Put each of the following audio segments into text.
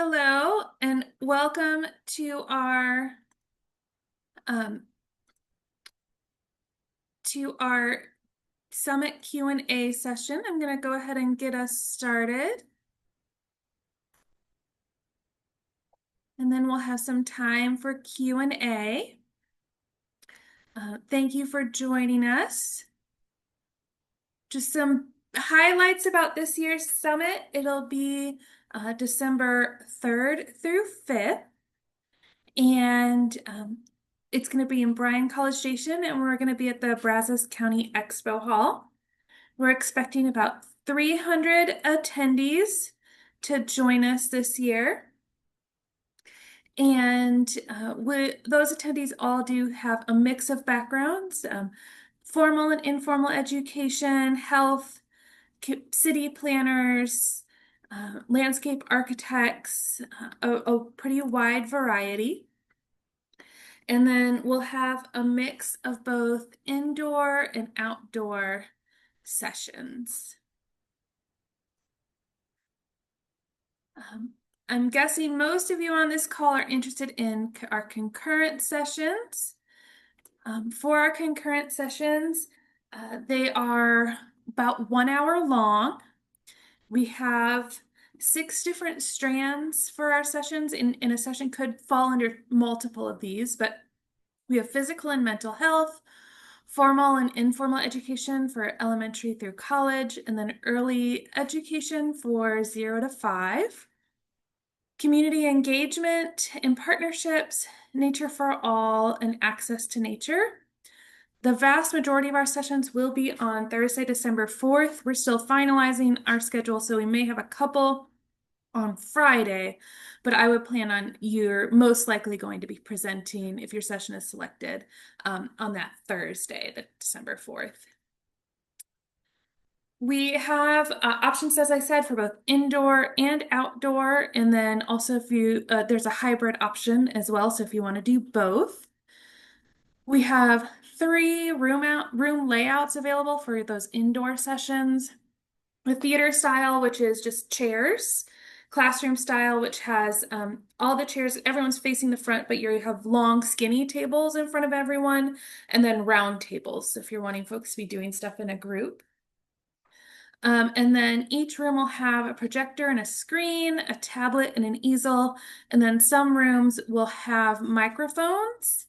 Hello and welcome to our um, Summit Q&A session. I'm going to go ahead and get us started, and then we'll have some time for Q&A. Thank you for joining us. Just some highlights about this year's summit. It'll be December 3rd through 5th. And it's going to be in Bryan College Station, and we're going to be at the Brazos County Expo Hall. We're expecting about 300 attendees to join us this year. And those attendees all do have a mix of backgrounds, formal and informal education, health, city planners, landscape architects, a pretty wide variety. And then we'll have a mix of both indoor and outdoor sessions. I'm guessing most of you on this call are interested in our concurrent sessions. For our concurrent sessions, they are about 1 hour long. We have 6 different strands for our sessions. In a session could fall under multiple of these, but we have physical and mental health, formal and informal education for elementary through college, and then early education for 0 to 5. Community engagement and partnerships, nature for all, and access to nature. The vast majority of our sessions will be on Thursday, December 4th. We're still finalizing our schedule, so we may have a couple on Friday, but I would plan on you're most likely going to be presenting, if your session is selected, on that Thursday, the December 4th. We have options, as I said, for both indoor and outdoor, and then also if you there's a hybrid option as well, so if you want to do both. We have 3 room layouts available for those indoor sessions. The theater style, which is just chairs. Classroom style, which has all the chairs, everyone's facing the front, but you have long, skinny tables in front of everyone, and then round tables if you're wanting folks to be doing stuff in a group. And then each room will have a projector and a screen, a tablet and an easel, and then some rooms will have microphones,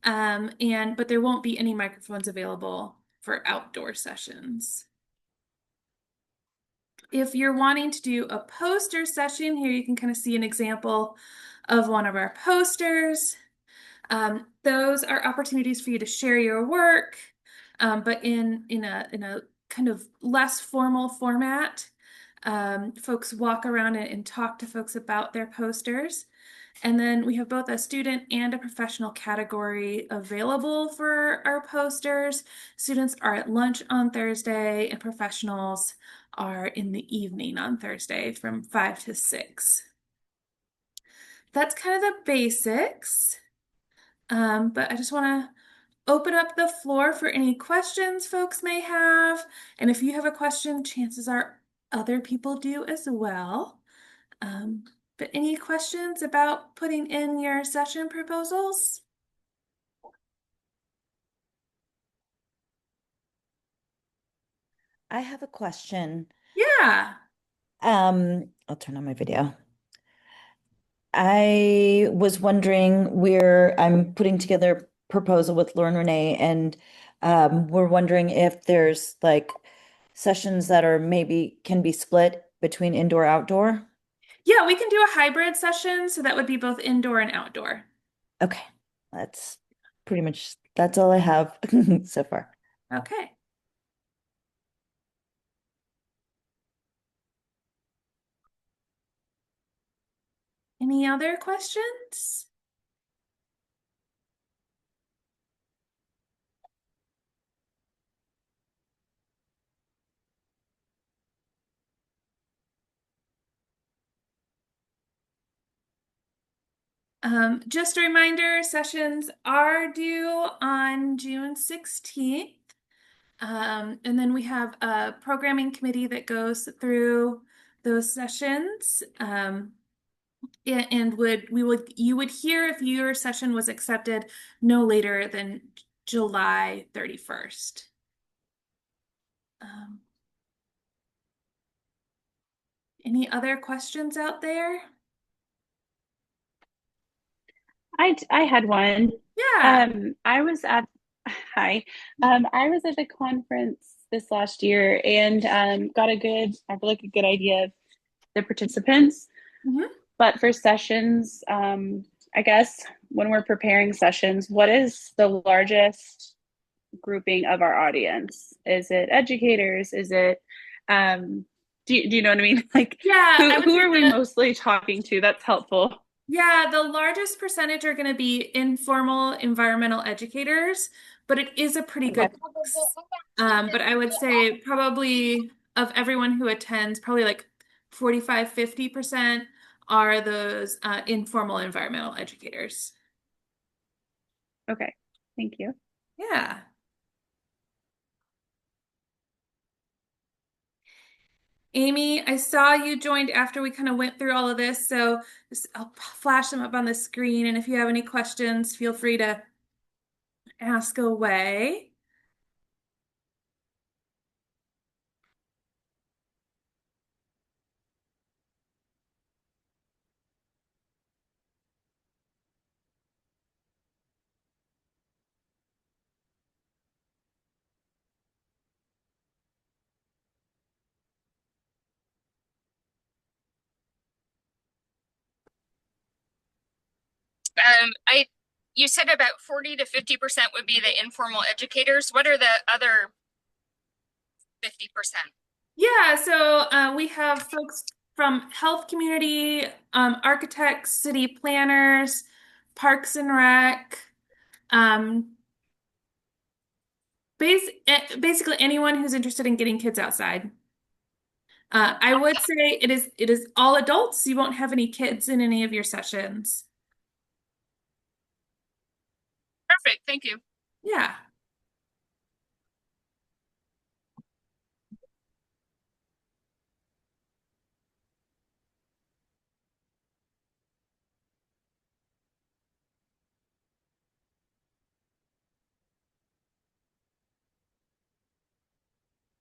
but there won't be any microphones available for outdoor sessions. If you're wanting to do a poster session, here you can kind of see an example of one of our posters. Those are opportunities for you to share your work, but in a kind of less formal format. Folks walk around and talk to folks about their posters. And then we have both a student and a professional category available for our posters. Students are at lunch on Thursday, and professionals are in the evening on Thursday from 5 to 6. That's kind of the basics. But I just want to open up the floor for any questions folks may have. And if you have a question, chances are other people do as well. But any questions about putting in your session proposals? I have a question. Yeah. I'll turn on my video. I was wondering I'm putting together a proposal with Lauren Renee, and we're wondering if there's like sessions that are maybe can be split between indoor outdoor. Yeah, we can do a hybrid session, so that would be both indoor and outdoor. Okay, that's that's all I have so far. Okay. Any other questions? Just a reminder, sessions are due on June 16th. And then we have a programming committee that goes through those sessions. and you would hear if your session was accepted no later than July 31st. Um, any other questions out there? I had one. Yeah. I was at hi. I was at the conference this last year and got I feel like a good idea of the participants. Mhm. But for sessions, I guess when we're preparing sessions, what is the largest grouping of our audience? Is it educators? Is it do you know what I mean? Like Yeah, I would who say are we mostly talking to? That's helpful. the largest percentage are going to be informal environmental educators, but it is a pretty Okay. good mix. But I would say probably of everyone who attends, probably like 45-50% are those informal environmental educators. Okay. Thank you. Yeah. Amy, I saw you joined after we kind of went through all of this, so I'll flash them up on the screen, and if you have any questions, feel free to ask away. I you said about 40 to 50% would be the informal educators. What are the other 50%? Yeah, so we have folks from health community, architects, city planners, parks and rec, um, basically anyone who's interested in getting kids outside. I would say it is all adults. You won't have any kids in any of your sessions. Perfect, thank you. Yeah.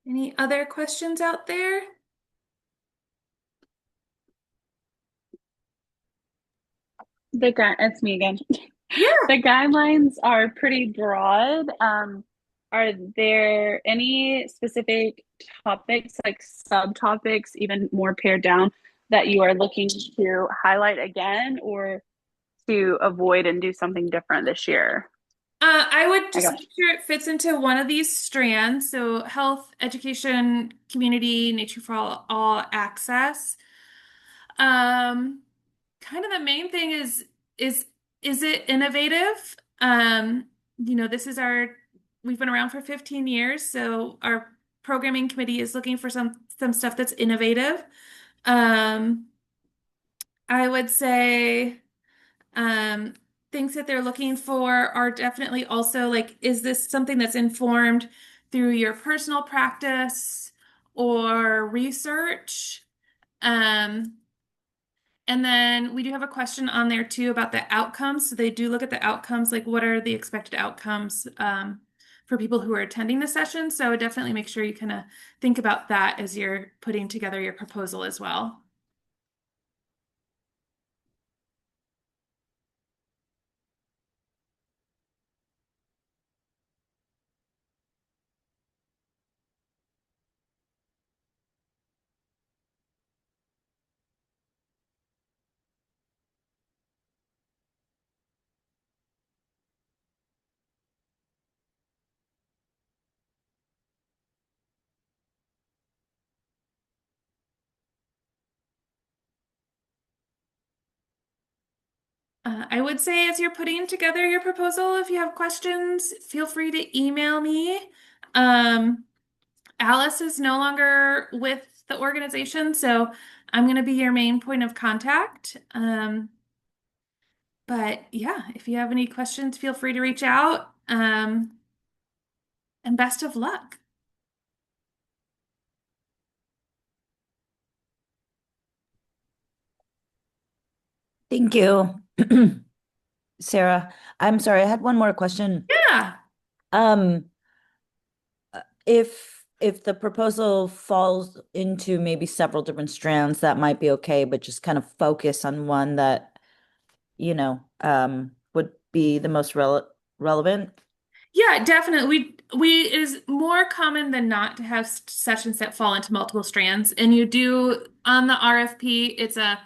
Any other questions out there? It's me again. Yeah. The guidelines are pretty broad. Are there any specific topics, like subtopics, even more pared down, that you are looking to highlight again or to avoid and do something different this year? I would I just got make sure it fits into one of these strands. So health, education, community, nature for all access. Um, Kind of the main thing is is it innovative? This is we've been around for 15 years, so our programming committee is looking for some stuff that's innovative. Um, I would say um, things that they're looking for are definitely also like, is this something that's informed through your personal practice or research? Um, and then we do have a question on there too about the outcomes. So they do look at the outcomes, like what are the expected outcomes for people who are attending the session. So definitely make sure you kind of think about that as you're putting together your proposal as well. I would say as you're putting together your proposal, if you have questions, feel free to email me. Um, Alice is no longer with the organization, so I'm going to be your main point of contact. But yeah, if you have any questions, feel free to reach out. And best of luck. Thank you. Sarah, I'm sorry, I had one more question. Yeah. Um, if the proposal falls into maybe several different strands, that might be okay, but just kind of focus on one that, would be the most relevant. Yeah, definitely. We it is more common than not to have sessions that fall into multiple strands. And you do on the RFP, it's a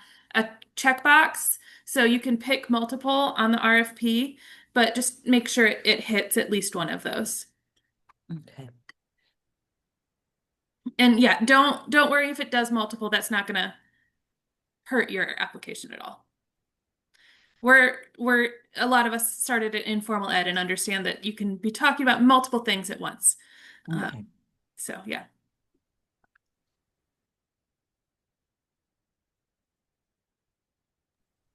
checkbox. So you can pick multiple on the RFP, but just make sure it hits at least one of those. Okay. And yeah, don't worry if it does multiple, that's not gonna hurt your application at all. We're a lot of us started at informal ed and understand that you can be talking about multiple things at once. Okay. So yeah.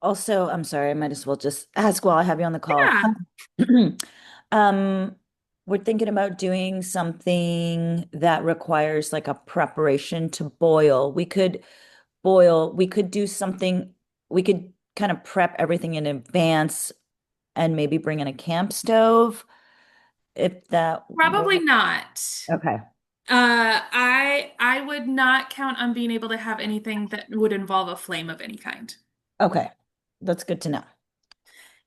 Also, I'm sorry, I might as well just ask while I have you on the call. Yeah. Um, we're thinking about doing something that requires like a preparation to boil. We could do something, we could kind of prep everything in advance and maybe bring in a camp stove if that Probably were not. okay. I would not count on being able to have anything that would involve a flame of any kind. Okay. That's good to know.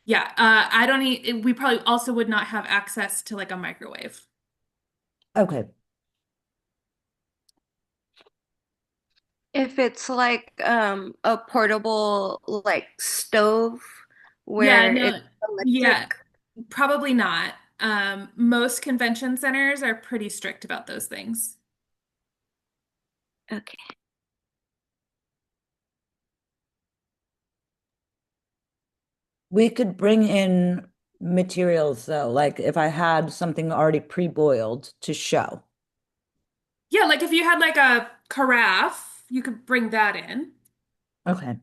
Yeah, I don't need, we probably also would not have access to like a microwave. Okay. If it's like a portable like stove Yeah, where it's no, yeah, electric. probably not. Most convention centers are pretty strict about those things. Okay. We could bring in materials though, like if I had something already pre-boiled to show. Yeah, like if you had like a carafe, you could bring that in. Okay.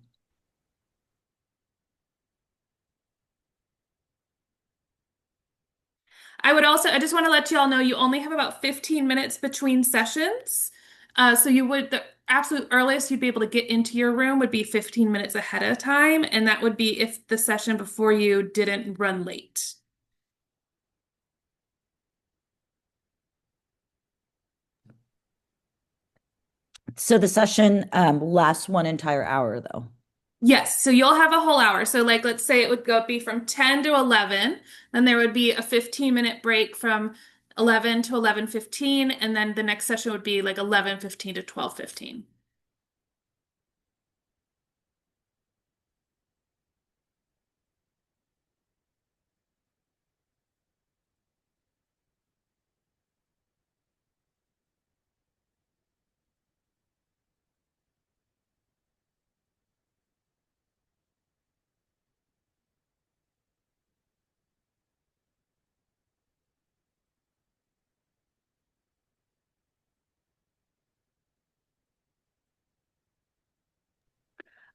I just want to let you all know you only have about 15 minutes between sessions. So the absolute earliest you'd be able to get into your room would be 15 minutes ahead of time. And that would be if the session before you didn't run late. So the session lasts one entire hour though. Yes, so you'll have a whole hour. So like let's say it would go be from 10 to 11, then there would be a 15-minute break from 11 to 11:15, and then the next session would be like 11:15 to 12:15.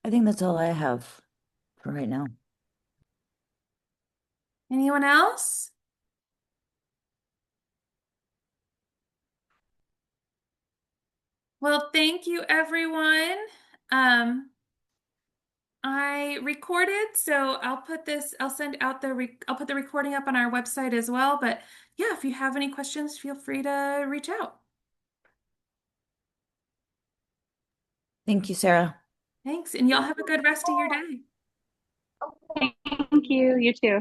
I think that's all I have for right now. Anyone else? Well, thank you everyone. Um, I recorded, so I'll send out I'll put the recording up on our website as well. But yeah, if you have any questions, feel free to reach out. Thank you, Sarah. Thanks, and y'all have a good rest of your day. Thank you. You too.